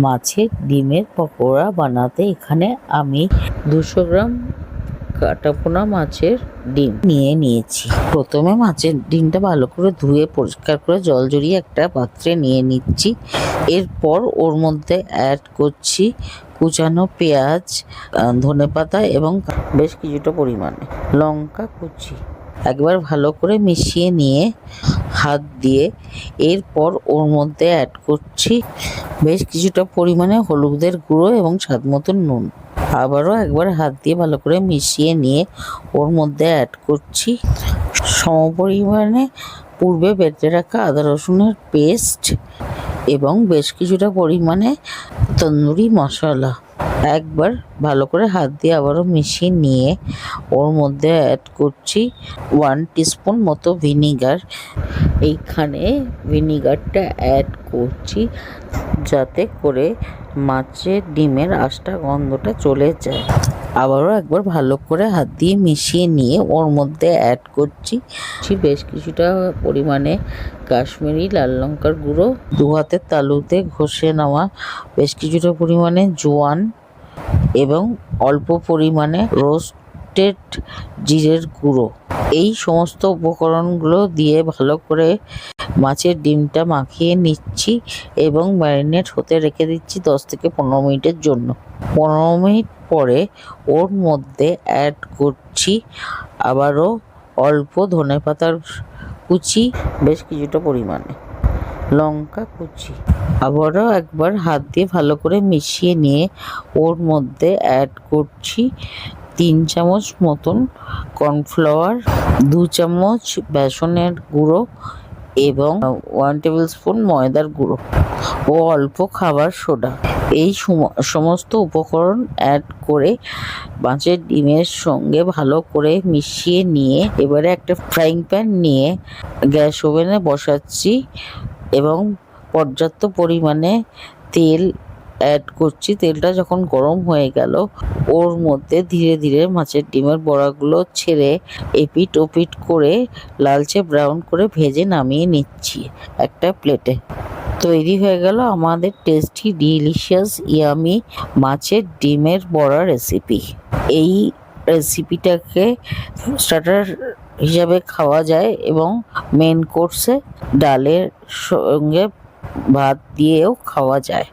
মাছের ডিমের পকোড়া বানাতে এখানে আমি 200 গ্রাম কাটাপোনা মাছের ডিম নিয়ে নিয়েছি। প্রথমে মাছের ডিমটা ভালো করে ধুয়ে পরিষ্কার করে জল ঝরিয়ে একটা পাত্রে নিয়ে নিচ্ছি। এরপর ওর মধ্যে অ্যাড করছি কুচানো পেঁয়াজ, ধনেপাতা এবং বেশ কিছুটা পরিমাণে লঙ্কা কুচি। একবার ভালো করে মিশিয়ে নিয়ে হাত দিয়ে এরপর ওর মধ্যে অ্যাড করছি বেশ কিছুটা পরিমাণে হলুদের গুঁড়ো এবং স্বাদ মতন নুন। আবারও একবার হাত দিয়ে ভালো করে মিশিয়ে নিয়ে ওর মধ্যে অ্যাড করছি সমপরিমাণে পূর্বে বেটে রাখা আদা রসুনের পেস্ট এবং বেশ কিছুটা পরিমাণে তন্দুরি মশলা। একবার ভালো করে হাত দিয়ে আবারও মিশিয়ে নিয়ে ওর মধ্যে অ্যাড করছি 1 টিস্পুন মতো ভিনিগার। এইখানে ভিনিগারটা অ্যাড করছি যাতে করে মাছের ডিমের আঁশটা গন্ধটা চলে যায়। আবারও একবার ভালো করে হাত দিয়ে মিশিয়ে নিয়ে ওর মধ্যে অ্যাড করছি বেশ কিছুটা পরিমাণে কাশ্মীরি লাল লঙ্কার গুঁড়ো, 2 হাতের তালুতে ঘষে নেওয়া বেশ কিছুটা পরিমাণে জোয়ান এবং অল্প পরিমাণে রোস্টেড জিরের গুঁড়ো। এই সমস্ত উপকরণগুলো দিয়ে ভালো করে মাছের ডিমটা মাখিয়ে নিচ্ছি এবং ম্যারিনেট হতে রেখে দিচ্ছি 10 থেকে 15 মিনিটের জন্য। 15 মিনিট পরে ওর মধ্যে অ্যাড করছি আবারও অল্প ধনেপাতার কুচি, বেশ কিছুটা পরিমাণে লঙ্কা কুচি। আবারও একবার হাত দিয়ে ভালো করে মিশিয়ে নিয়ে ওর মধ্যে অ্যাড করছি 3 চামচ মতন কর্নফ্লাওয়ার, 2 চামচ বেসনের গুঁড়ো এবং 1 টেবিল স্পুন ময়দার গুঁড়ো ও অল্প খাবার সোডা। এই সমস্ত উপকরণ অ্যাড করে মাছের ডিমের সঙ্গে ভালো করে মিশিয়ে নিয়ে এবারে একটা ফ্রাইং প্যান নিয়ে গ্যাস ওভেনে বসাচ্ছি এবং পর্যাপ্ত পরিমাণে তেল অ্যাড করছি। তেলটা যখন গরম হয়ে গেল ওর মধ্যে ধীরে ধীরে মাছের ডিমের বড়াগুলো ছেড়ে এপিট ওপিট করে লালচে ব্রাউন করে ভেজে নামিয়ে নিচ্ছি একটা প্লেটে। তৈরি হয়ে গেল আমাদের টেস্টি ডিলিশিয়াস ইয়ামি মাছের ডিমের বড়া রেসিপি। এই রেসিপিটাকে স্টার্টার হিসাবে খাওয়া যায় এবং মেন কোর্সে ডালের সঙ্গে ভাত দিয়েও খাওয়া যায়।